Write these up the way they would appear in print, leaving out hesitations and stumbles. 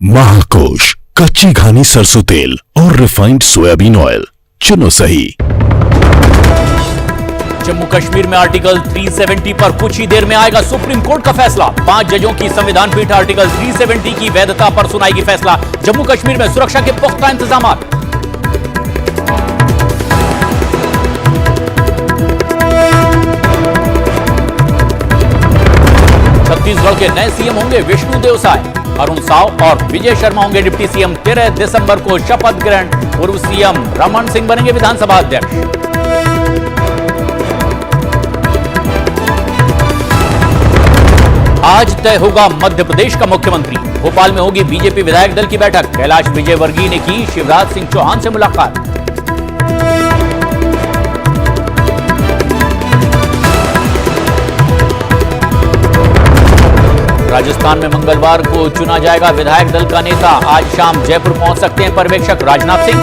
महाकोश, कच्ची घानी सरसों तेल और रिफाइंड सोयाबीन ऑयल चुनो सही। जम्मू कश्मीर में आर्टिकल 370 पर कुछ ही देर में आएगा सुप्रीम कोर्ट का फैसला। 5 जजों की संविधान पीठ आर्टिकल 370 की वैधता पर सुनाएगी फैसला। जम्मू कश्मीर में सुरक्षा के पुख्ता इंतजाम। छत्तीसगढ़ के नए सीएम होंगे विष्णुदेव साय। अरुण साव और विजय शर्मा होंगे डिप्टी सीएम। 13 दिसंबर को शपथ ग्रहण। पूर्व सीएम रमन सिंह बनेंगे विधानसभा अध्यक्ष। आज तय होगा मध्य प्रदेश का मुख्यमंत्री। भोपाल में होगी बीजेपी विधायक दल की बैठक। कैलाश विजयवर्गीय ने की शिवराज सिंह चौहान से मुलाकात। राजस्थान में मंगलवार को चुना जाएगा विधायक दल का नेता। आज शाम जयपुर पहुंच सकते हैं पर्यवेक्षक राजनाथ सिंह।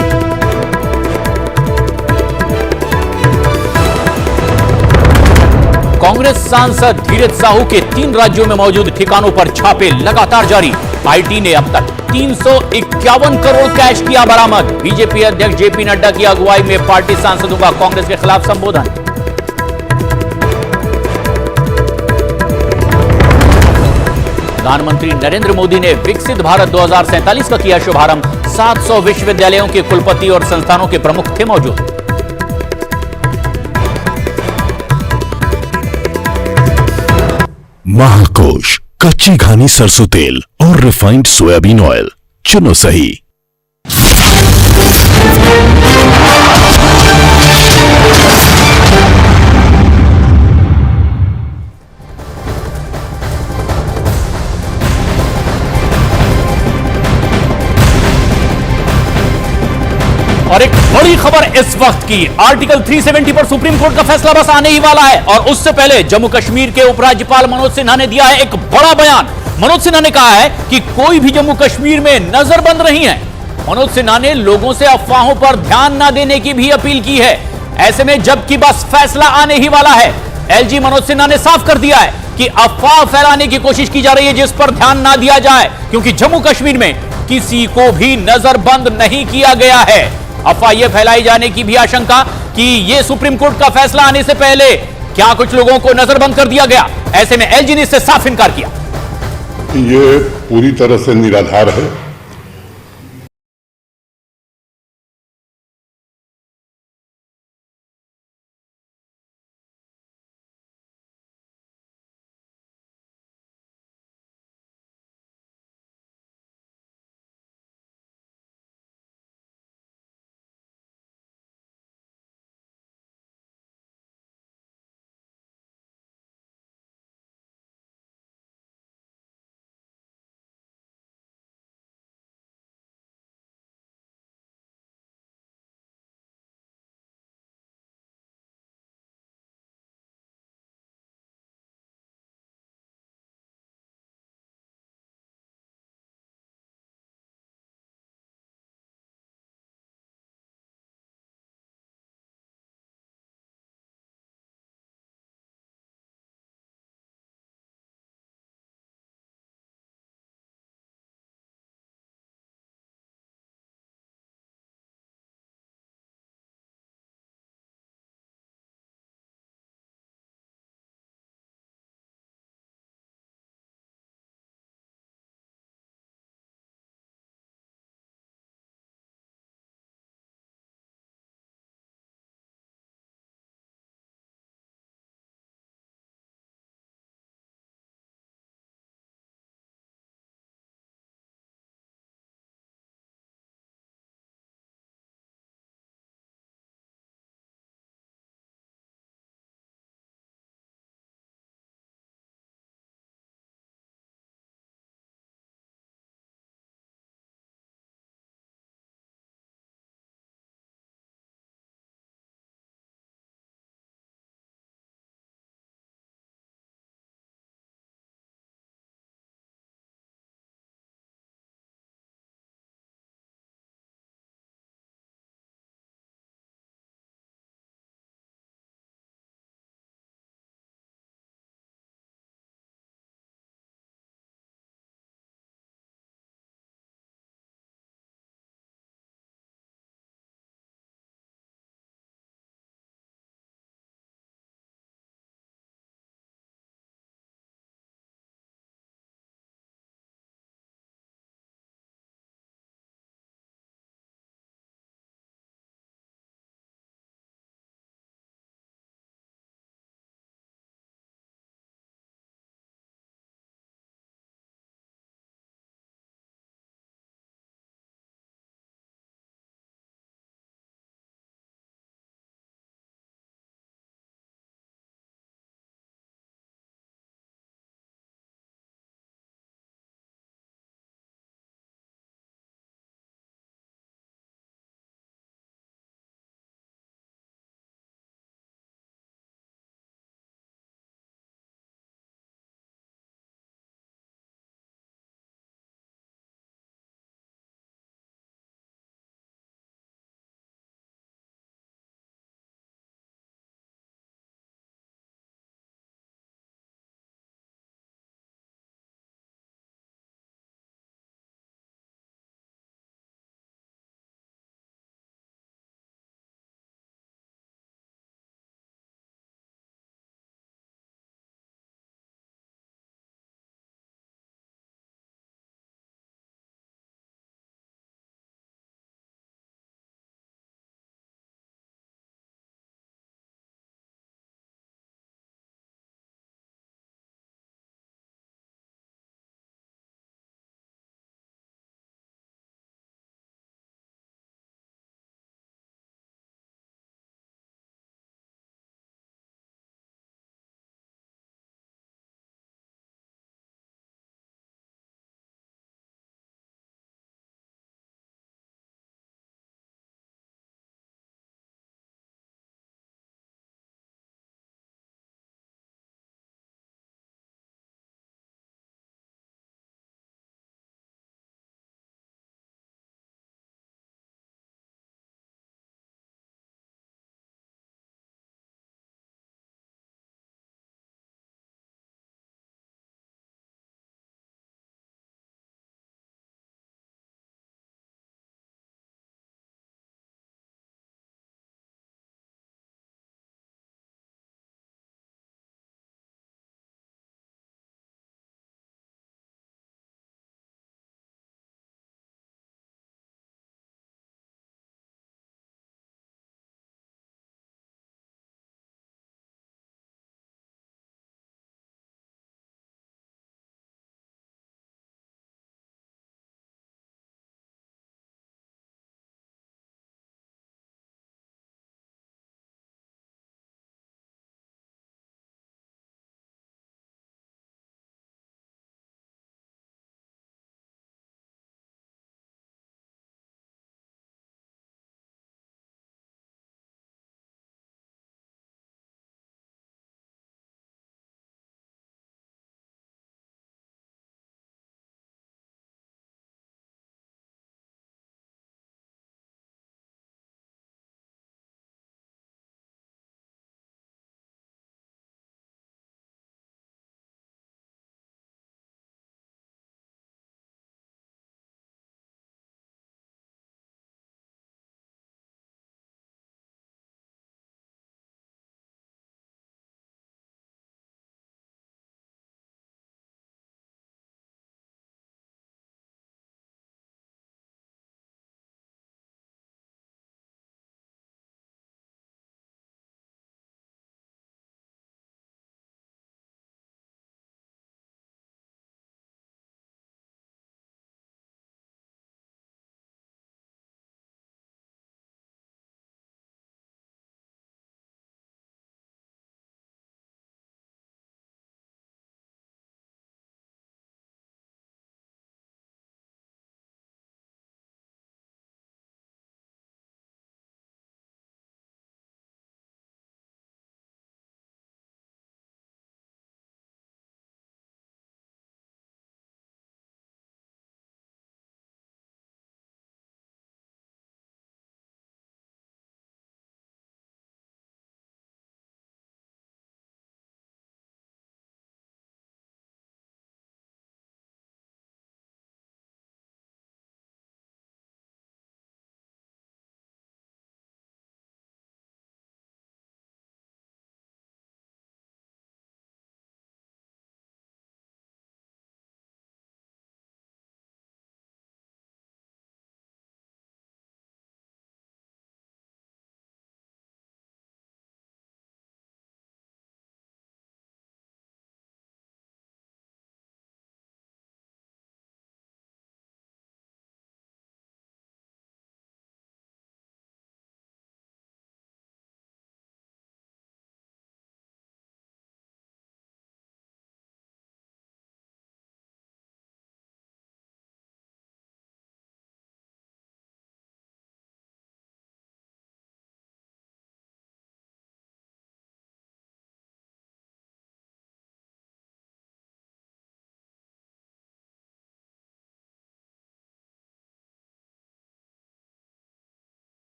कांग्रेस सांसद धीरज साहू के 3 राज्यों में मौजूद ठिकानों पर छापे लगातार जारी। आईटी ने अब तक 351 करोड़ कैश किया बरामद। बीजेपी अध्यक्ष जेपी नड्डा की अगुवाई में पार्टी सांसदों का कांग्रेस के खिलाफ संबोधन। प्रधानमंत्री नरेंद्र मोदी ने विकसित भारत 2047 का किया शुभारंभ। 700 विश्वविद्यालयों के कुलपति और संस्थानों के प्रमुख थे मौजूद। महाकोश, कच्ची घानी सरसों तेल और रिफाइंड सोयाबीन ऑयल चुनो सही। और एक बड़ी खबर इस वक्त की, आर्टिकल 370 पर सुप्रीम कोर्ट का फैसला बस आने ही वाला है। और उससे पहले जम्मू कश्मीर के उपराज्यपाल मनोज सिन्हा ने दिया है एक बड़ा बयान। मनोज सिन्हा ने कहा है कि कोई भी जम्मू कश्मीर में नजरबंद नहीं है। मनोज सिन्हा ने लोगों से अफवाहों पर ध्यान न देने की भी अपील की है। ऐसे में जबकि बस फैसला आने ही वाला है, एलजी मनोज सिन्हा ने साफ कर दिया है कि अफवाह फैलाने की कोशिश की जा रही है जिस पर ध्यान ना दिया जाए, क्योंकि जम्मू कश्मीर में किसी को भी नजरबंद नहीं किया गया है। अफवाह यह फैलाई जाने की भी आशंका कि यह सुप्रीम कोर्ट का फैसला आने से पहले क्या कुछ लोगों को नजरबंद कर दिया गया। ऐसे में एलजी ने इससे साफ इनकार किया। ये पूरी तरह से निराधार है।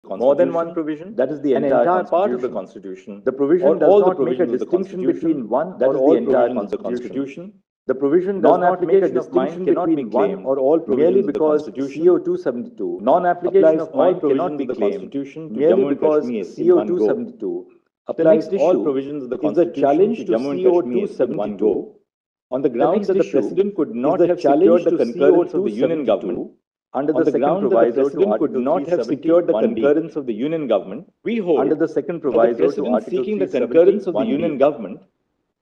more than one provision, that is the entire part of the Constitution. The provision does not make a distinction between one or all provisions of the Constitution. The provision does not make a distinction between one or all provisions of the Constitution. CO 272 non-application of all cannot be claimed merely because CO 272 applies all provisions of the Constitution. Is the challenge to CO 272 on the grounds that the President could not have secured the concurrence of the Union Government, under the second proviso to Article 370 could not have secured the concurrence of the Union Government, we hold under the second proviso to Article seeking the concurrence of the Union Government,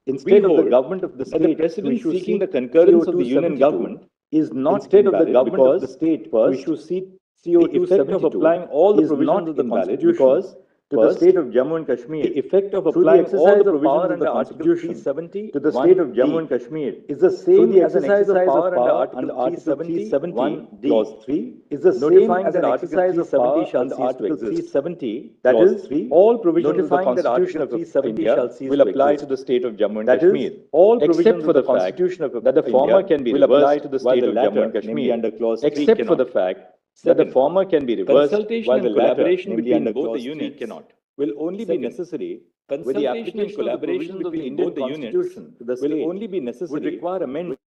instead of the government of the state, the President seeking the concurrence of the Union Government is not instead of the government of the state first, to seek CO 272 of applying all the provisions of the Constitution because to the state of Jammu and Kashmir, the effect of applying all the provisions under Article 370 to the state of Jammu and Kashmir is the same as an exercise of power under Article 370 Clause 3 is the same as an exercise of power under Article 370, that is, all provisions of the Constitution of India will apply to the state of Jammu and Kashmir. All provisions of the Constitution of that the former can be will apply to the state of Jammu and Kashmir under Clause 3 except for the fact that the former can be reversed while the collaboration between both the units cannot will only be necessary with the application and collaboration between both the units will only be necessary would require amendment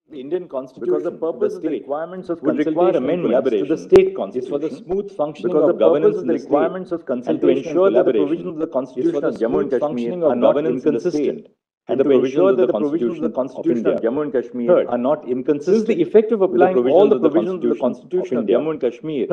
the Indian Constitution because the purpose of the requirements of would require amendments to the state constitution is for the smooth functioning of governance in the requirements of consultation and to ensure that the provisions of the Constitution of Jammu and Kashmir are not inconsistent. And to ensure that the provisions of the Constitution of Jammu and Kashmir are not inconsistent. Since the effect of applying all the provisions of the Constitution of Jammu and Kashmir,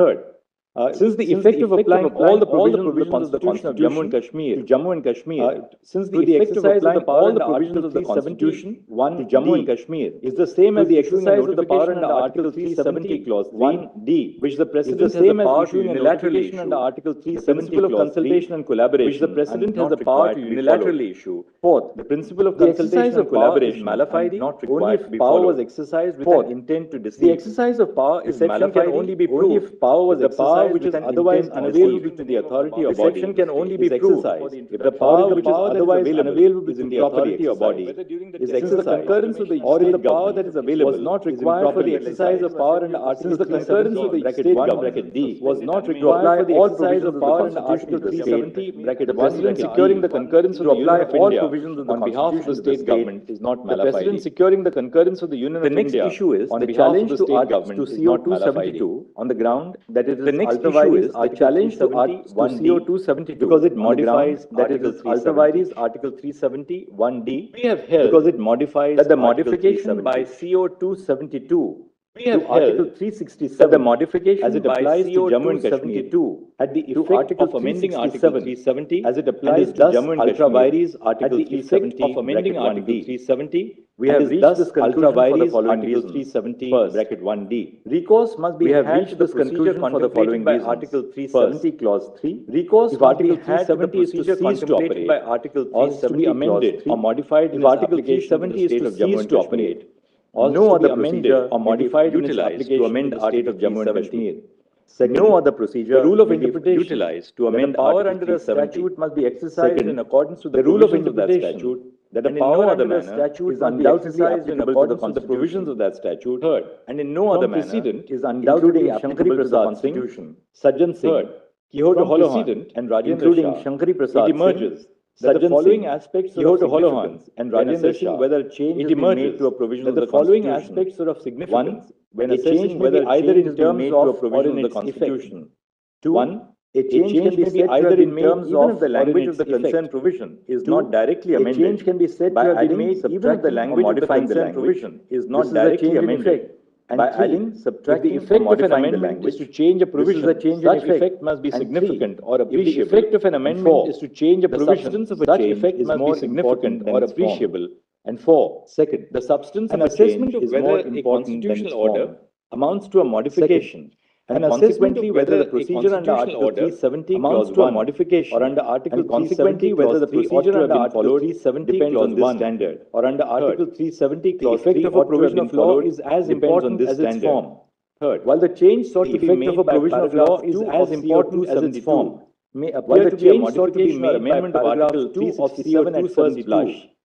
since the effect of applying all the provisions of the Constitution of Jammu and Kashmir, since the exercise of the power under Article 370 to Jammu and Kashmir is the same as the exercise of the power under Article 370 Clause 1D, which the President has the power to unilaterally under Article 370 of consultation and collaboration, which the President has the power to unilaterally issue. Fourth, the principle of consultation and collaboration malified not required only if power was exercised with an intent to deceive. The exercise of power is malified only be proved if power was exercised which is otherwise unavailable to the authority or body. Deception can only be exercised if the power which is otherwise unavailable to the authority or body is exercised. The concurrence of the or if the power that is available was not required for the exercise of power under Article 370 bracket 1 bracket D was not required for the exercise of power under Article 370 bracket 1 President securing the concurrence of the Union of India on behalf of the state government is not malified. The President securing the concurrence of the Union of India. The next issue is the challenge to state government to CO 272 on the ground that it is ultra-vires the challenge to CO 272 because it modifies that it is ultra-vires Article 370 1D. We have held because it modifies that the modification by CO 272 we have Article 367 that the modification as it applies to Jammu and Kashmir had the effect of amending Article 370 as it applies to Jammu and Kashmir Article 370 of amending Article 370. We have reached this conclusion for the following Article 370 bracket 1D. Recourse must be had to this conclusion for the following by Article 370 Clause 3. Recourse if Article 370 is to cease to operate by Article 370 amended or modified if Article 370 is to cease to operate. No other procedure or modified utilized to amend Article of Jammu and Kashmir. Second, no other procedure. The rule of interpretation utilized to amend power under the statute must be exercised in accordance with the rule of interpretation that the power under the statute is undoubtedly applicable to the provisions of that statute. Third, and in no other manner is undoubtedly applicable to the Constitution. Sajjan Singh, Kyoto Holohan, and Rajendra Shah. It emerges that the following aspects are of significance and Rajendra Shah whether change it emerges to a provision of the following aspects are of significance when a change whether either in terms of a provision of the Constitution. 1. A change can be said either in terms of the language of the concerned provision is not directly amended. A change can be said to have been made even if the language of the concerned provision is not directly amended. And by adding, subtracting, the effect of an amendment is to change a provision. Such effect must be significant or appreciable. If the effect of an amendment is to change a provision, such effect must be significant or appreciable. And 4. Second, the substance of a change is more important than its form. Amounts to a modification. And consequently, whether the procedure under Article 370 amounts to a modification, or under Article 370, whether the procedure under Article 370 depends on this standard, or under Article 370, Clause 3 of a provision of law is as important as its form. Third, while the change sought to be made by provision of law is as important as its form, may appear to be a modification or amendment of Article 367 at first blush.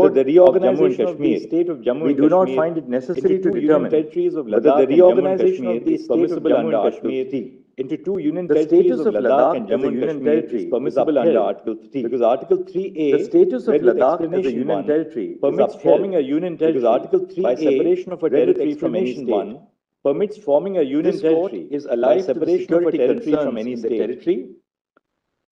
whether the reorganization of of the state of Jammu we and do not Kashmir find it necessary into to two union determine territories of whether Ladakh the and Jammu and reorganization Kashmir of the is state of permissible Jammu under and Article Kashmir 3. Into two union The territories status of of Ladakh Ladakh and as a Jammu and union Kashmir territory is is permissible under upheld. Article 3. Because Article 3A, The status of read with Ladakh as a explanation union 1, territory is permits upheld. forming a union territory. Because Article 3A, by separation of a read with territory from any explanation state, 1, permits forming a union this court territory is by alive to the separation of a security territory concerns from any in the state. territory.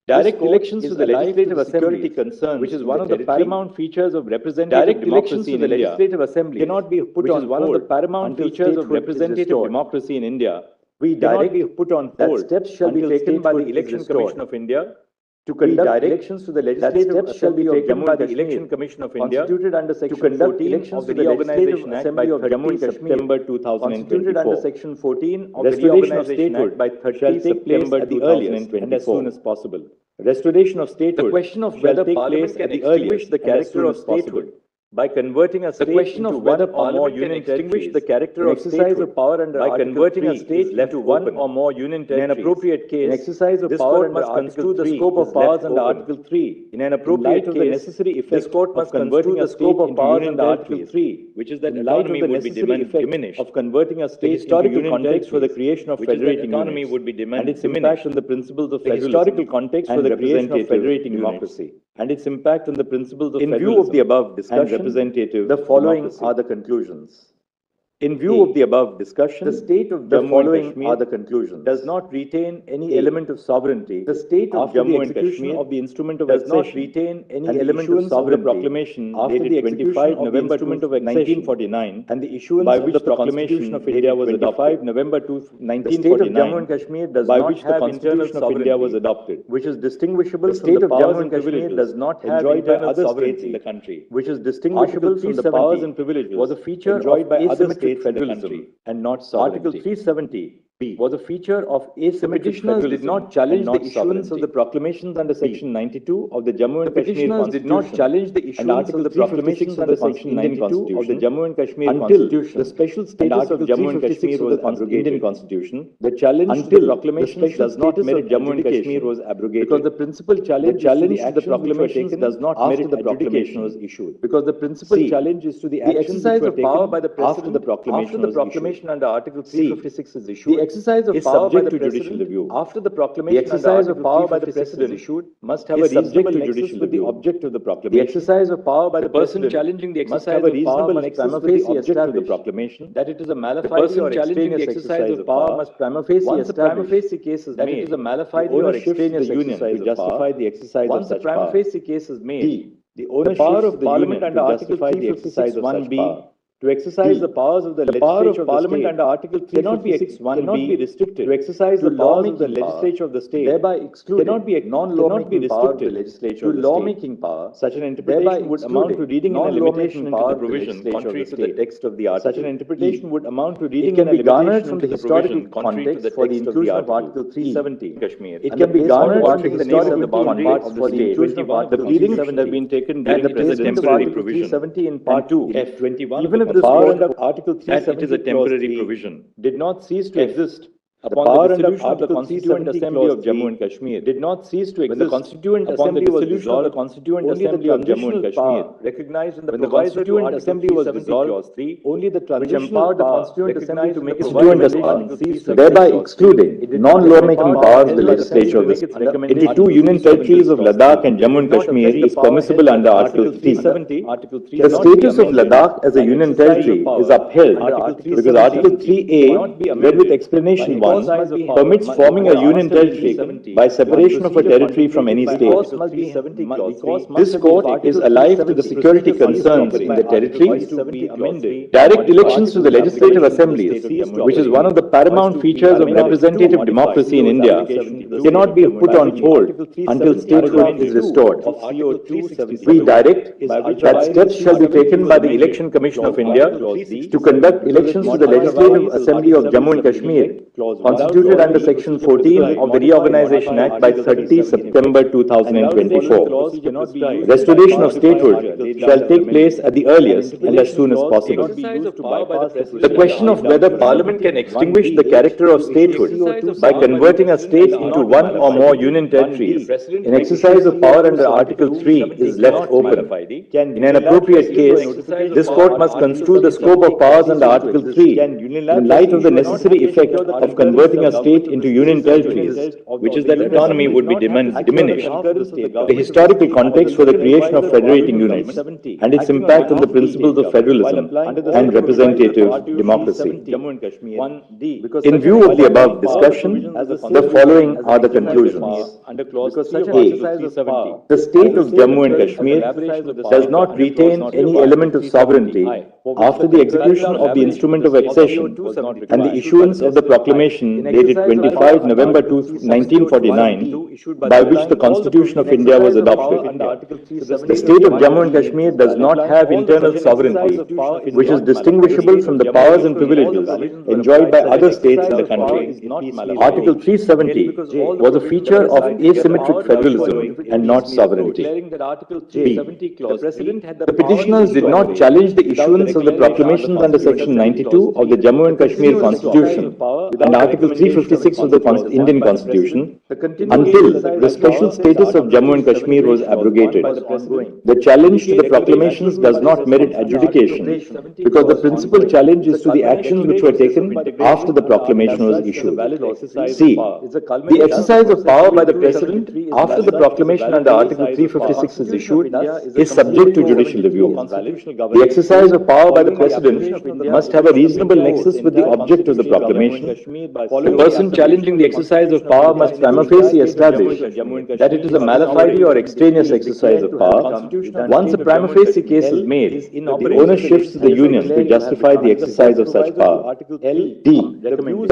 Direct This elections court to is the alive legislative to the security assemblies, concerns which is in one the of the territory. paramount features of representative Direct elections democracy to in the India, legislative assemblies, cannot be put which on is one of the hold paramount until features of statehood is representative restored. democracy in India. We cannot direct be put on that hold steps shall be until taken by the statehood is Election restored. Commission of India to conduct elections to the legislative assembly of Jammu by the Election Commission of India, constituted under Section 14 of the Reorganization Act by 30 September 2024. Under Section 14 of the Reorganization Act by 30 September the earliest and as soon as possible. Restoration of statehood. The question of whether Parliament can extinguish the character of statehood by converting a state into one or more union extinguish the character of exercise of power under by converting a state left one or more union territories. In an appropriate case, exercise of power must construe the scope of powers under Article 3. In an appropriate case, the necessary effect this court must converting a scope of powers under Article 3, which is that autonomy would be diminished of converting a state historical context for the creation of federating autonomy would be demanded and its impact on the principles of federalism. Historical context for the creation of federating democracy and its impact on the principles of federalism. In view of the above discussion, the following are the conclusions. In view of the above discussion, the state of Jammu and Kashmir are the conclusions. Does not retain any element of sovereignty. The state of Jammu and Kashmir of the instrument of does not retain any element of sovereignty. The proclamation after the 25 November 1949 and the issuance by which the proclamation of India was adopted. November 1949. The state of Jammu and Kashmir does by which the Constitution of India was adopted, which is distinguishable from the state of Jammu and Kashmir does not have enjoyed by other states in the country, which is distinguishable from the powers and privileges was a feature enjoyed by other states federalism and not sovereignty. Article 370 was a feature of asymmetric petitioners did not challenge the issuance of the proclamations under Section 92 of the Jammu and Kashmir Constitution. Did not challenge the issuance of the proclamations under Section 92 of the Jammu and Kashmir Constitution. The special status of Jammu and Kashmir was abrogated. Indian Constitution. The challenge until the proclamations does not merit Jammu and Kashmir was abrogated. Because the principal challenge to the proclamations does not merit the proclamation was issued. Because the principal challenge is to the exercise of power by the President after the proclamation under Article 356 is issued. The exercise of power by the judicial review. After the proclamation, the exercise of power by the President issued must have a reasonable nexus with the object of the proclamation. The exercise of power by the person challenging the exercise of power must prima facie establish the proclamation that it is a mala fide or challenging the exercise of power must prima facie establish. Once a prima facie case is made, that it is a mala fide or extraneous union to justify the exercise of such power. Once a prima facie case is made, the ownership of the Parliament under Article 356(1)(b) to exercise the powers of the legislature of Parliament under Article 3 cannot be restricted to exercise the powers of the legislature of the state, thereby excluding non-lawmaking power of the legislature to lawmaking power. Such an interpretation would amount to reading an limitation into the provision contrary to the text of the article. Such an interpretation would amount to reading an garnered from the historical context for the inclusion of Article 370 Kashmir. It can be garnered from the historical context for the inclusion of Article 370 have been taken during the President's temporary provision 370 in Part 2 F21. Even if the power under Article 370 it is a temporary provision did not cease to exist upon the dissolution of the Constituent Assembly of Jammu and Kashmir did not cease to exist when the Constituent Assembly was dissolved. The Constituent Assembly of Jammu and Kashmir recognized in the Constituent Assembly was dissolved. Only the transitional empowered the Constituent Assembly to make its decision, thereby excluding non-lawmaking powers of the legislature of the state. In the two union territories of Ladakh and Jammu and Kashmir is permissible under Article 370. The status of Ladakh as a union territory is upheld because Article 3A, read with explanation 1, permits forming a union territory by separation of a territory from any state. This court is alive to the security concerns in the territory. Direct elections to the legislative assemblies, which is one of the paramount features of representative democracy in India, cannot be put on hold until statehood is restored. We direct that steps shall be taken by the Election Commission of India to conduct elections to the Legislative Assembly of Jammu and Kashmir, constituted under Section 14 of the Reorganization Act by 30 September 2024. Restoration of statehood shall take place at the earliest and as soon as possible. The question of whether Parliament can extinguish the character of statehood by converting a state into one or more union territories in exercise of power under Article 3 is left open. In an appropriate case, this court must construe the scope of powers under Article 3 in light of the necessary effect of converting a state into union territories, which is that autonomy would be diminished, the historical context for the creation of federating units, and its impact on the principles of federalism and representative democracy. In view of the above discussion, the following are the conclusions. A. The state of Jammu and Kashmir does not retain any element of sovereignty after the execution of the instrument of accession and the issuance of the proclamation proclamation dated 25 November 1949, by which the Constitution of India was adopted. The state of Jammu and Kashmir does not have internal sovereignty, which is distinguishable from the powers and privileges enjoyed by other states in the country. Article 370 was a feature of asymmetric federalism and not sovereignty. B. The petitioners did not challenge the issuance of the proclamations under Section 92 of the Jammu and Kashmir Constitution and Article 356 of the Indian Constitution until the special status of Jammu and Kashmir was abrogated. The challenge to the proclamations does not merit adjudication because the principal challenge is to the actions which were taken after the proclamation was issued. C. The exercise of power by the President after the proclamation under Article 356 is issued is subject to judicial review. The exercise of power by the President must have a reasonable nexus with the object of the proclamation. The person challenging the exercise of power must prima facie establish that it is a mala fide or extraneous exercise of power. Once a prima facie case is made, the onus shifts to the Union to justify the exercise of such power. D.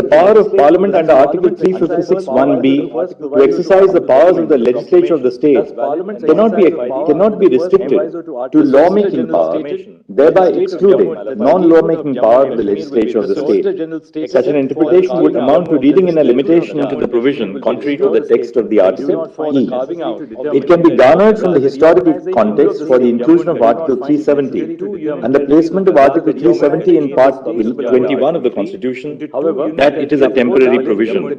The power of Parliament under Article 356(1)(b) to exercise the powers of the legislature of the state cannot be restricted to lawmaking power, thereby excluding non-lawmaking power of the legislature of the state. Such an interpretation would amount to reading in a limitation into the provision contrary to the text of the article. E. It can be garnered from the historical context for the inclusion of Article 370 and the placement of Article 370 in Part 21 of the Constitution that it is a temporary provision. F.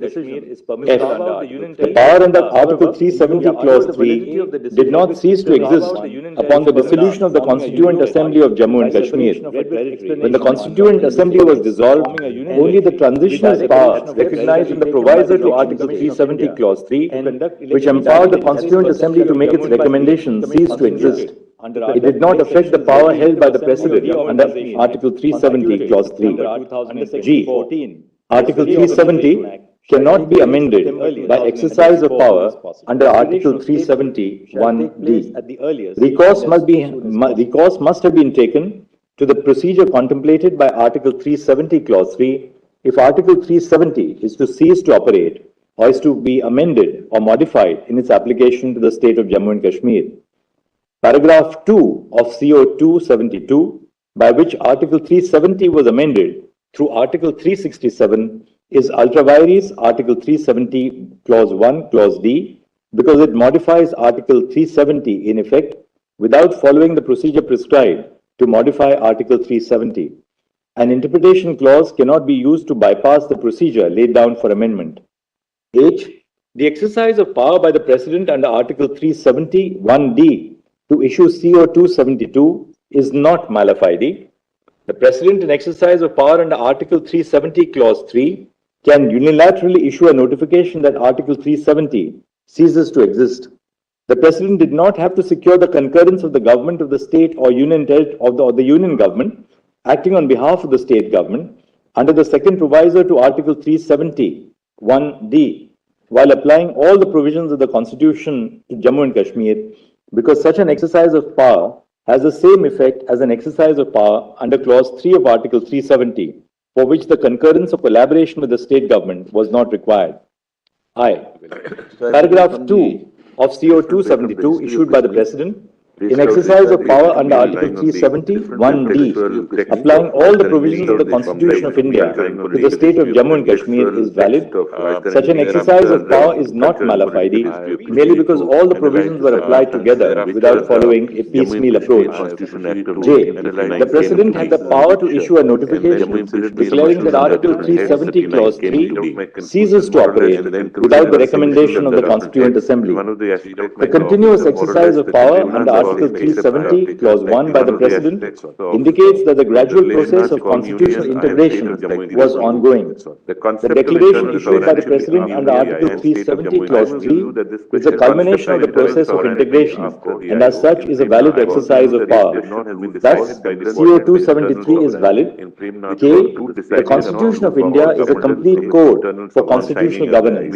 The power under Article 370 Clause 3 did not cease to exist upon the dissolution of the Constituent Assembly of Jammu and Kashmir. When the Constituent Assembly was dissolved, only the transitional power recognized in the proviso to Article 370 Clause 3, which empowered the Constituent Assembly to make its recommendations, ceased to exist. It did not affect the power held by the President under Article 370 Clause 3. G. Article 370 cannot be amended by exercise of power under Article 370(1)(d). Recourse must have been taken to the procedure contemplated by Article 370 Clause 3 if Article 370 is to cease to operate or is to be amended or modified in its application to the state of Jammu and Kashmir. Paragraph 2 of CO 272, by which Article 370 was amended through Article 367, is ultra vires Article 370 Clause 1 Clause D because it modifies Article 370 in effect without following the procedure prescribed to modify Article 370. An interpretation clause cannot be used to bypass the procedure laid down for amendment. H. The exercise of power by the President under Article 370(1)(d) to issue CO 272 is not mala fide. The President in exercise of power under Article 370 Clause 3 can unilaterally issue a notification that Article 370 ceases to exist. The President did not have to secure the concurrence of the government of the state or union government acting on behalf of the state government under the second proviso to Article 370(1)(d) while applying all the provisions of the Constitution to Jammu and Kashmir because such an exercise of power has the same effect as an exercise of power under Clause 3 of Article 370, for which the concurrence or collaboration with the state government was not required. I. Paragraph 2 of CO 272 issued by the President in exercise of power under Article 370(1)(d), applying all the provisions of the Constitution of India to the state of Jammu and Kashmir is valid. Such an exercise of power is not mala fide, merely because all the provisions were applied together without following a piecemeal approach. J. The President had the power to issue a notification declaring that Article 370 Clause 3 ceases to operate without the recommendation of the Constituent Assembly. The continuous exercise of power under Article 370 Clause 1 by the President indicates that the gradual process of constitutional integration was ongoing. The declaration issued by the President under Article 370 Clause 3 is a culmination of the process of integration and as such is a valid exercise of power. Thus, CO 273 is valid. K. The Constitution of India is a complete code for constitutional governance.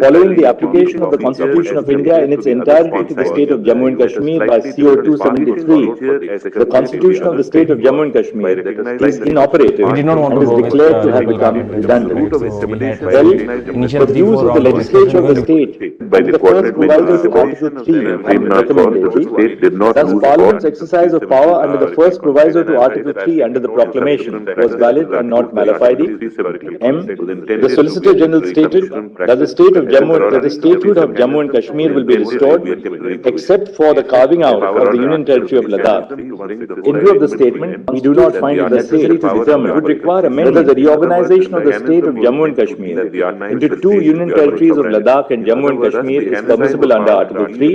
Following the application of the Constitution of India in its entirety to the state of Jammu and Kashmir by CO 273, the Constitution of the State of Jammu and Kashmir is inoperative We did not want and to is go with declared to have liberal become cabinet. redundant. So we had Well, initial the 3, views 4 of the all legislature of the discussion state by the first proviso to Article 3 and recommendatory, thus Parliament's exercise of power under the first proviso to Article 3 under the proclamation was valid and not malified. M. The Solicitor General stated that the statehood of Jammu and Kashmir will be restored except for the carving out of the Union Territory of Ladakh. In view of the statement, we do not find it necessary to determine it would require whether the reorganization of the state of Jammu and Kashmir into two Union Territories of Ladakh and Jammu and Kashmir is permissible under Article 3.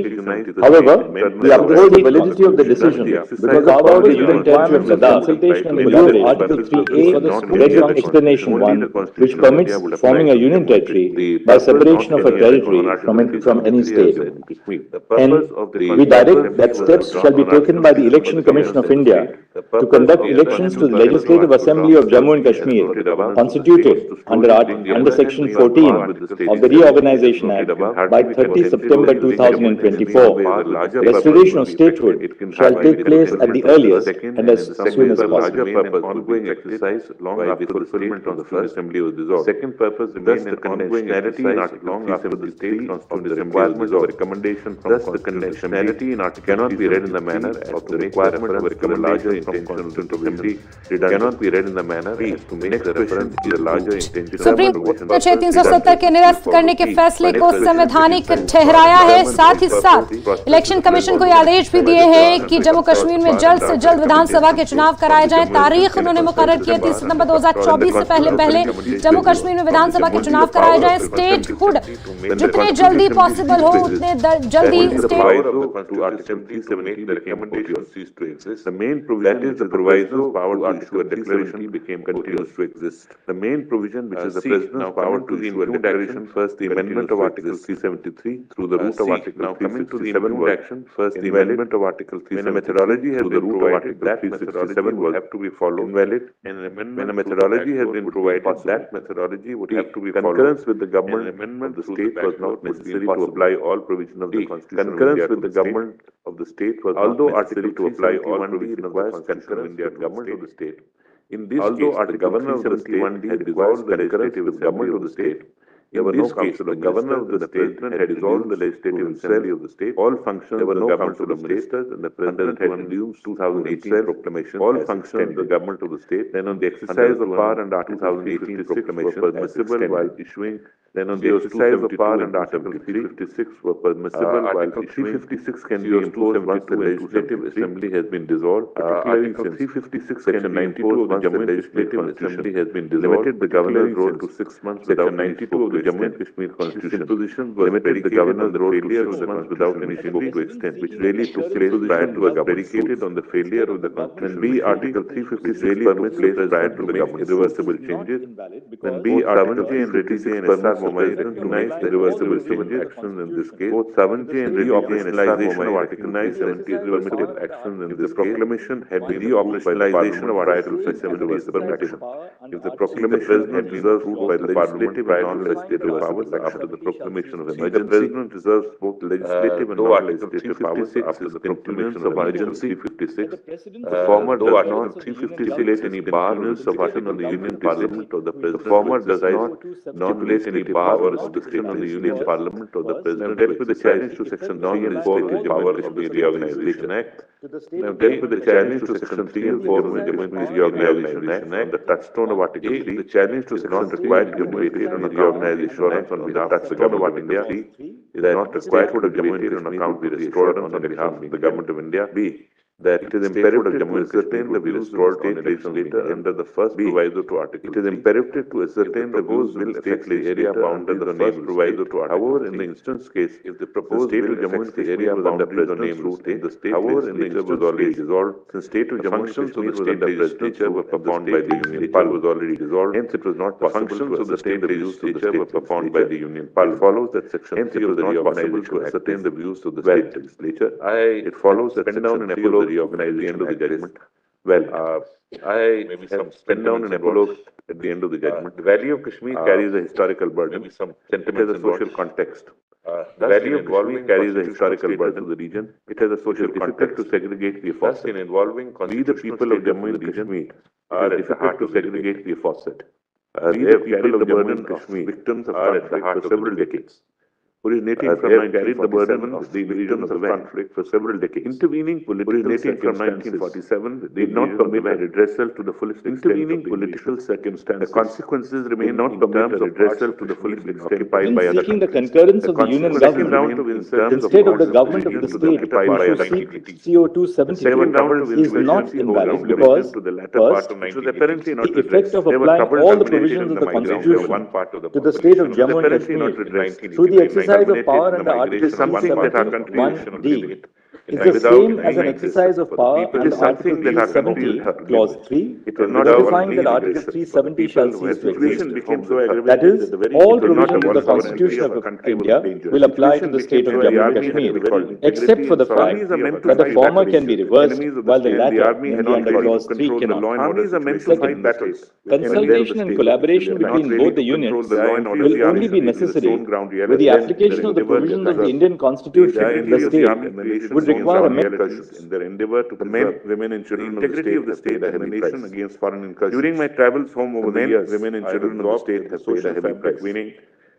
However, we uphold the validity of the decision because carve out the Union Territory of Ladakh in view of Article 3A, Red Explanation 1, which permits forming a Union Territory by separation of a territory from any state. And we direct that steps shall be taken by the Election Commission of India to conduct elections to the Legislative Assembly of Jammu and Kashmir, constituted under Section 14 of the Reorganization Act by 30 September 2024. Restoration of statehood shall take place at the earliest and as soon as possible. Ongoing exercise long after the fulfillment of the first assembly was dissolved. Second purpose remains the conditionality in Article 373 of the requirement of a recommendation from thus the conditionality in Article cannot be read in the manner of the requirement of a recommendation from Constituent Assembly cannot be read in the manner as to make the reference to the larger intention. Supreme court ने 370 के निरस्त करने के फैसले को संवैधानिक ठहराया है। साथ ही साथ इलेक्शन कमीशन को यह आदेश भी दिए हैं कि जम्मू कश्मीर में जल्द से जल्द विधानसभा के चुनाव कराए जाएं। तारीख उन्होंने मुकर्रर की है 30 सितंबर 2024 से पहले जम्मू कश्मीर में विधानसभा के चुनाव कराए जाएं। स्टेटहुड जितने जल्दी पॉसिबल हो उतने जल्दी The main provision is the proviso power to issue a declaration became continuous to exist. The main provision, which is the president's power to issue a declaration, first the amendment of Article 373 through the route of Article now coming to the implementation action. First the amendment of Article 373 methodology has been provided that 367 will have to be followed. Invalid when a methodology has been provided, that methodology would have to be followed. Concurrence with the government amendment the state was not necessary to apply all provisions of the Constitution. Concurrence with the government of the state was although necessary to apply all provisions of the Constitution of India government of the state. In this case, the governor of the state had dissolved the legislative government of the state. There were no council. The governor of the state had dissolved the legislative assembly of the state. All functions there were no council of ministers, and the president had resumed 2018 proclamation. All functions of the government of the state. Then on the exercise of power under Article 2018 proclamation were permissible while issuing. Then on the exercise of power under Article 356 were permissible while issuing. 356 can be imposed once the legislative assembly has been dissolved. Article 356 section 92 of the Jammu and Kashmir Assembly has been dissolved. Limited the governor's role to 6 months. Section 92 of the Jammu and Kashmir Constitution position was limited the governor's role to 6 months without any scope to extend, which really took place prior to a government predicated on the failure of the Constitution. When B Article 356 really permits place prior to make irreversible changes. When B Article 7J and RTC and SR mobilization recognized irreversible changes actions in this case. Both 7J and reoperationalization of Article 970 permitted actions in this proclamation had been reoperationalization of Article 670 action. If the proclamation had been approved by the legislative and non-legislative powers after the proclamation of emergency, the President reserves both legislative and non-legislative powers after the conclusion of emergency 56. The former does not 356 any bar restriction on the Union Parliament or the President. The former does not place any bar or restriction on the Union Parliament or the President. Dealt with the challenge to Section 3 and 4 of the Jammu and Kashmir Reorganization Act. Now dealt with the challenge to Section 3 and 4 of the Jammu and Kashmir Reorganization Act. The touchstone of Article 3, the challenge to Section 3 required Jammu on Reorganization Act on behalf of the Government of India. Is not required for the Jammu and Kashmir account be restored on behalf of the Government of India. B. That it is imperative that Jammu and Kashmir will be restored on elections later under the first proviso to Article. It is imperative to ascertain the views will affect the area bounded the first proviso to Article. However, in the instance case, if the proposed state of Jammu and Kashmir was under the name route in the state, however, in the instance was already dissolved, since state of Jammu and Kashmir was under legislature were performed by the Union Parliament was already dissolved. Hence, it was not possible to ascertain the views of the state were performed by the Union Parliament. It follows that Section 3 of the reorganization to ascertain the views of the state legislature. It follows that pen down and epilogue reorganize the end of the judgment. Well, I have pen down an epilogue at the end of the judgment. The Valley of Kashmir carries a historical burden. It has a social context. The value of involving carries a historical burden to the region. It has a social difficult to segregate the aforesaid. In involving we the people of Jammu and Kashmir are at the heart to segregate the aforesaid. We the people of Jammu and Kashmir victims are at the heart for several decades. Originating from 1947, the victims of conflict for several decades. Intervening originating from 1947, they did not permit a redressal to the fullest extent. Intervening political circumstances. The consequences remain not permit a redressal to the fullest extent occupied by other seeking the concurrence of the union government, instead of the government of the state to seek CO2 70 is not invalid because, first, the effect of applying all the provisions of the constitution to the state of Jammu and Kashmir through the exercise of power under Article 371(1)(d) is the same as an exercise of power under Article 370, Clause 3, notifying that Article 370 shall cease to exist. That is, all provisions of the Constitution of India will apply to the state of Jammu and Kashmir, except for the fact that the former can be reversed, while the latter, namely under Clause 3, cannot. Second, consultation and collaboration between both the unions will only be necessary with the application of the provisions of the Indian Constitution in the state would require amendments in their endeavor to preserve women and children of the state at a heavy price. Against foreign incursions. During my travels home over the years, women and children of the state have paid a heavy price.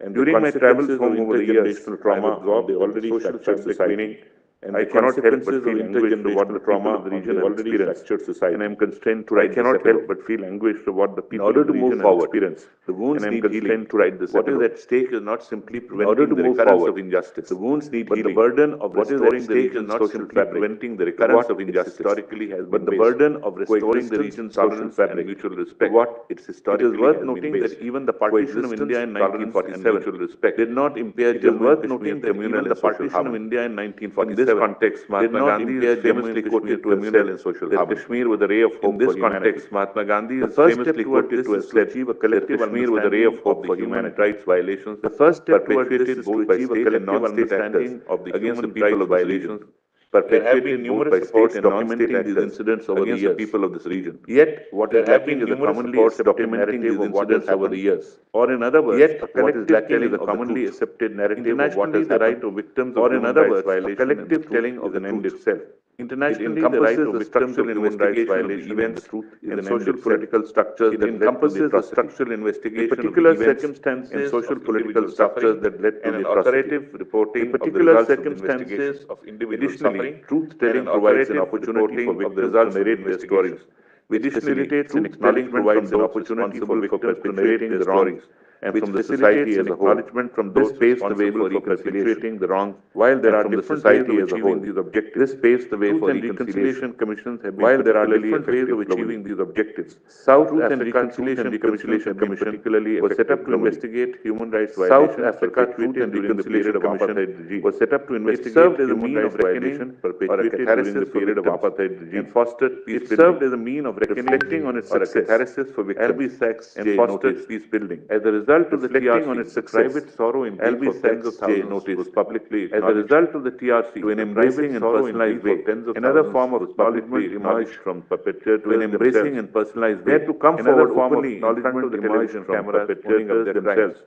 And during my travels home over the years, trauma of the already fractured society, and I cannot help but feel anguish of what the trauma of the region has experienced, and I am constrained to write. I cannot help but feel anguish of what the people of the region have experienced. The wounds need healing. To write this. What is at stake is not simply preventing the recurrence of injustice. The wounds need healing. But the burden of restoring the region's social fabric, preventing the recurrence of injustice historically has been. But the burden of restoring the region's social fabric, mutual respect, what it's historically. It is worth noting that even the partition of India in 1947 did not impair Jammu and Kashmir communal and social harmony. The partition of India in 1947 this context, Mahatma Gandhi is famously quoted to communal and social harmony. Kashmir was a ray of hope. In this context, Mahatma Gandhi is famously quoted to achieve a collective Kashmir was a ray of hope for human rights violations. The first step perpetrated both by state and non-state actors against the people of violations. There have been numerous reports documenting these incidents over the years. People of this region. Yet, what is lacking is a commonly accepted narrative of what has over the years. Or in other words, what is lacking is a commonly accepted narrative of what has the right of victims of human rights violations. Collective telling of the end itself. Internationally, the right of victims of human rights violations, events, truth, and social political structures that encompasses the structural investigation of particular circumstances and social political structures that led to the authoritative reporting of the results of circumstances of individual suffering. Truth-telling provides an opportunity for victims to narrate their stories, which facilitates an acknowledgement provides an opportunity for victims to narrate their stories, and from the society as a whole. Acknowledgement from those paves the way for reconciliating the wrong, while there are different society as a whole. These objectives. This paves the way for reconciliation commissions have been while there are different ways of achieving these objectives. South Africa Truth and Reconciliation Commission particularly was set up to investigate human rights violations. South Africa Truth and Reconciliation Commission was set up to investigate human rights violations perpetrated during the period of apartheid regime and fostered peace building. It served as a mean of reflecting on its success for victims and fostered peace building. As a result of the TRC on its private sorrow in LB Sachs notice was publicly as a result of the TRC to an embracing and personalized way. Another form of acknowledgement emerged from perpetrators to an embracing and personalized way. They had to come forward openly in front of the television cameras perpetrators themselves.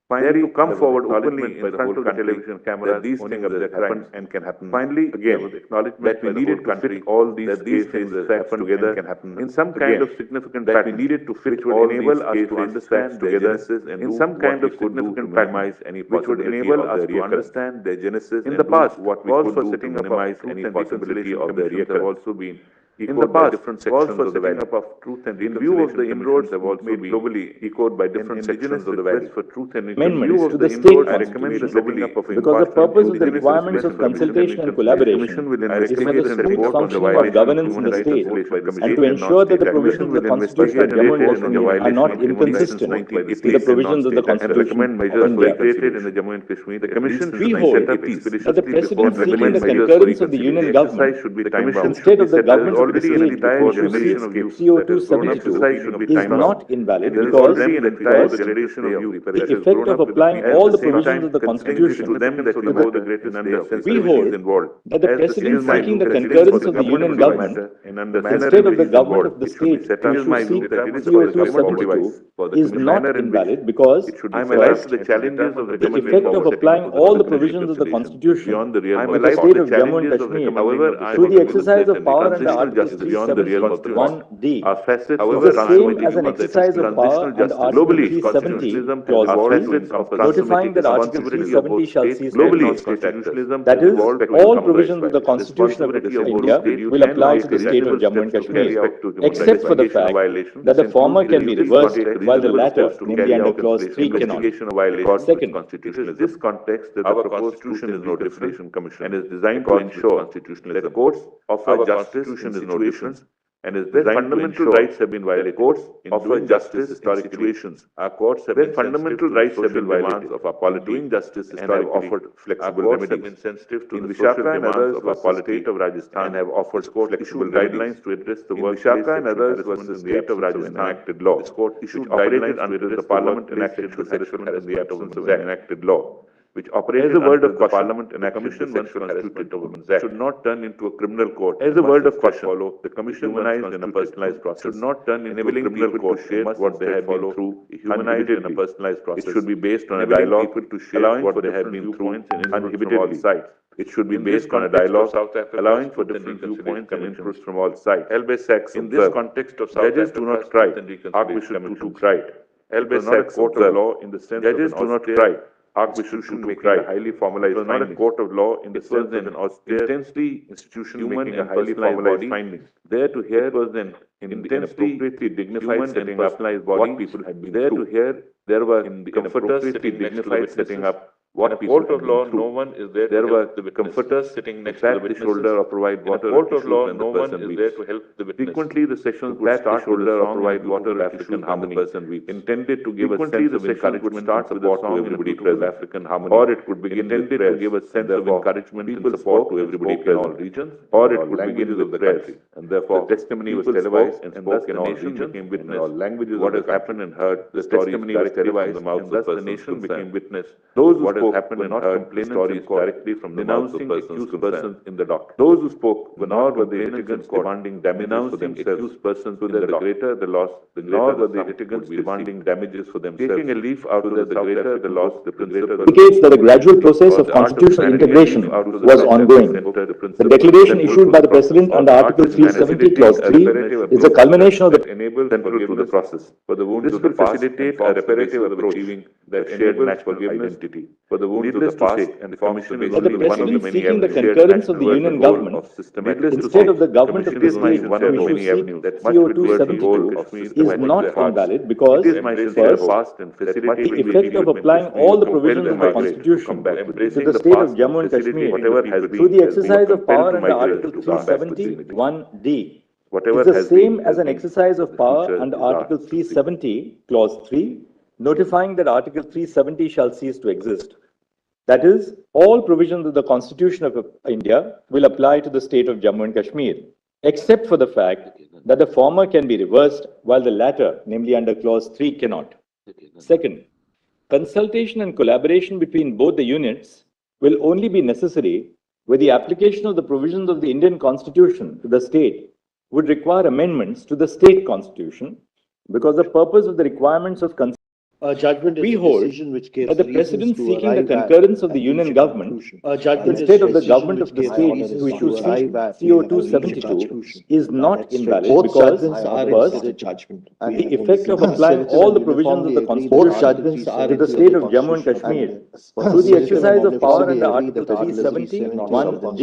Finally, to come forward openly in front of the television camera that these things have happened and can happen. Finally, again, acknowledgement that we needed to fit all these things that happen together can happen in some kind of significant pattern. That we needed to fit all enable us to understand their genesis and in some kind of significant pattern, which would enable us to understand their genesis. In the past, what we could do to minimize any possibility of their recurrence have also been in the past, different sections of the value of truth and in view of the inroads have also been globally echoed by different sections of the value for truth and amendments to the state constitution because the purpose of the requirements of consultation and collaboration is for the smooth functioning of governance in the state and to ensure that the provisions of the Constitution of Jammu and Kashmir are not inconsistent with the provisions of the Constitution of India. The Commission we hold that the President seeking the concurrence of the Union government instead of the government of the state before the emission of CO2 72 is not invalid because the effect of applying all the provisions of the Constitution we hold that the President seeking the concurrence of the Union government instead of the government of the state to seek CO2 72 is not invalid because first, the effect of applying all the provisions of the Constitution to the state of Jammu and Kashmir through the exercise of power under Article 371D is the same as an exercise of power under Article 370 Clause 3, notifying that Article 370 shall cease to exist. That is, all provisions of the Constitution of India will apply to the state of Jammu and Kashmir, except for the fact that the former can be reversed while the latter, namely under Clause 3, cannot. Second, in this context that the Constitution is no different and is designed to ensure that the courts offer justice in situations and is designed fundamental rights have been violated. Courts offer justice historic situations. Our courts have been fundamental rights have been violated of our polity doing justice and have offered flexible remedies. Have been sensitive to the social demands of our polity of Rajasthan and have offered court issued guidelines to address the workplace and others versus the state of Rajasthan enacted law. This court issued guidelines under the Parliament enacted sexual harassment in the absence of an enacted law, which operates as a word of caution. Parliament and Commission constituted Women's Act should not turn into a criminal court. As a word of caution, follow the Commission humanized in a personalized process should not turn into a criminal court to share what they have been through humanized in a personalized process. It should be based on a dialogue to share what they have been through uninhibited all sides. It should be based on a dialogue allowing for different viewpoints and inputs from all sides. In this context of judges do not try. Archbishop Tutu tried. Elbe court of law in the sense judges do not try. Archbishop should make a highly formalized finding. It was not a court of law in the sense of an austere, intensely institution making a highly formalized finding. There to hear was an intensely dignified setting up what people had been there to hear. There were comforters sitting dignified setting up what people had been through. No one is there. There were comforters sitting next to the shoulder or provide water. In a court of law, no one is there to help the witness. Frequently, the sessions would start shoulder or provide water African harmony. Intended to give a sense of encouragement and support to everybody present. African harmony, or it could begin intended to give a sense of encouragement and support to everybody present in all regions, or it could begin with the country. And therefore, the testimony was televised and spoke in all regions, became witness. In all languages, what has happened and heard, the testimony was televised from the mouth of the person. The nation became witness. Those who spoke happened and heard stories directly from the mouth of the persons in the dock. Those who spoke were not the litigants demanding damages for themselves. Persons so that the greater the loss, the greater were the litigants demanding damages for themselves. Taking a leaf out of the greater the loss, the indicates that a gradual process of constitutional integration was ongoing. The declaration issued by the President under Article 370 Clause 3 is a culmination of the enable central to the process. For the wounds of the past, facilitate a reparative approach achieving that shared national identity. For the wounds of the past, and the Commission is the President seeking the concurrence of the Union government instead of the government of the state to issue CO2 72 is not invalid because first, the effect of applying all the provisions of the Constitution to the state of Jammu and Kashmir through the exercise of power under Article 371D is the same as an exercise of power under Article 370, Clause 3, notifying that Article 370 shall cease to exist. That is, all provisions of the Constitution of India will apply to the state of Jammu and Kashmir, except for the fact that the former can be reversed while the latter, namely under Clause 3, cannot. Second, consultation and collaboration between both the units will only be necessary where the application of the provisions of the Indian Constitution to the state would require amendments to the state constitution because the purpose of the requirements of judgment is we a hold decision which gives that the President seeking the concurrence of the Union government instead of the government of the state to issue CO2 72 is not invalid because first, the effect of applying all the provisions of the Constitution to the state of Jammu and Kashmir through the exercise of power under Article 371D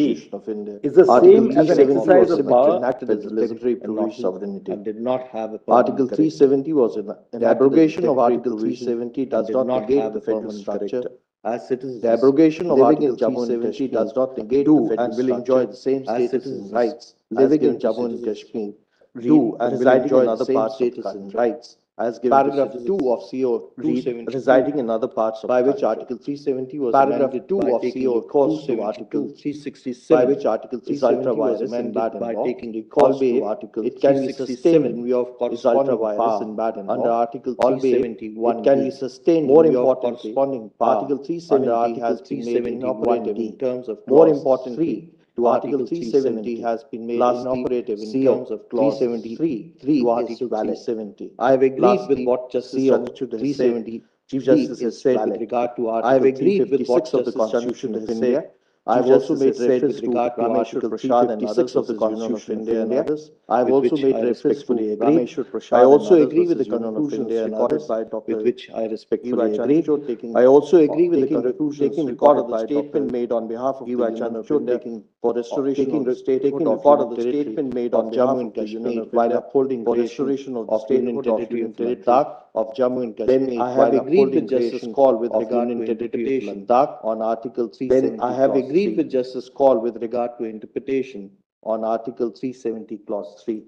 is the same as an exercise of power enacted as legislative provision sovereignty and did not have Article 370 was an abrogation of Article 370 does not negate the federal structure as citizens. The abrogation of Article 370 does not negate the federal and will enjoy the same status and rights living in Jammu and Kashmir do and will enjoy the same status and rights as given paragraph 2 of CO 270 residing in other parts of by which Article 370 was paragraph 2 of CO recourse to Article 367 by which Article 370 was amended by taking recourse to Article it can be sustained in view of corresponding powers in bad and under Article 371 it can be sustained more important corresponding Article 370 has been made inoperative in terms of more importantly to Article 370 has been made inoperative in terms of clause 373 to Article 370. I have agreed with what Justice Chandrachud has said. Chief Justice has said with regard to Article 356 of the Constitution of India. I have also made reference with regard to Article 356 of the Constitution of India and others. I have also made reference to Rameshwar Prasad. I also agree with the conclusions recorded by Dr. with which I respectfully agree. I also agree with the conclusions taking record of the statement made on behalf of Eva Chandrachud for restoration of the statehood of record of the statement made on Jammu and Kashmir while upholding for restoration of the statehood of Ladakh of Jammu and Kashmir. Then I have agreed with Justice Call with regard to interpretation of Ladakh on Article 370. Then I have agreed with Justice Call with regard to interpretation on Article 370 Clause 3.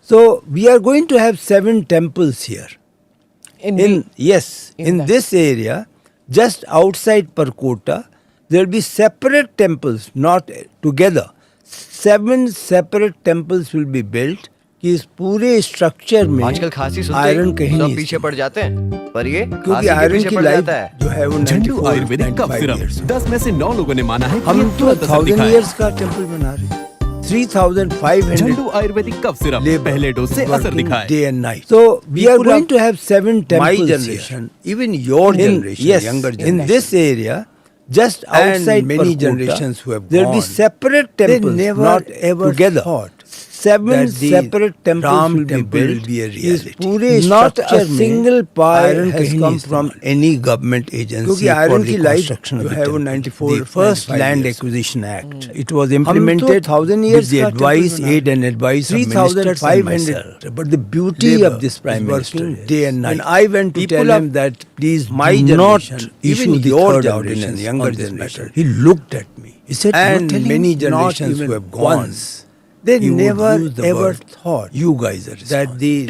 So we are going to have 7 temples here. In this area, just outside Parkota, there will be separate temples, not together. 7 separate temples will be built. कि इस पूरे structure में आजकल खांसी सुनते iron कहीं सब नहीं पीछे पड़ जाते हैं, पर ये क्योंकि आयरन की लाइफ जो है वो झंडू आयुर्वेदिक कफ सिरप 10 में से 9 लोगों ने माना है कि हम तो 1000 इयर्स का टेंपल बना रहे हैं. 3,500 झंडू आयुर्वेदिक कफ सिरप पहले डोज से असर दिखाए. Day and night. So we are going to have 7 temples. My generation, even your generation, younger generation. In this area, just outside many generations who have gone, there will be separate temples, not ever together. Thought 7 separate temples will be built. Not a single iron has come from any government agency for the construction of the temple. The first Land Acquisition Act. It was implemented with the advice, aid and advice of ministers and myself. But the beauty of this Prime Minister day and night. And I went to tell him that please do not issue the third ordinance, younger generation. He looked at me. He said, and many generations who have gone, they never ever thought, you guys are that the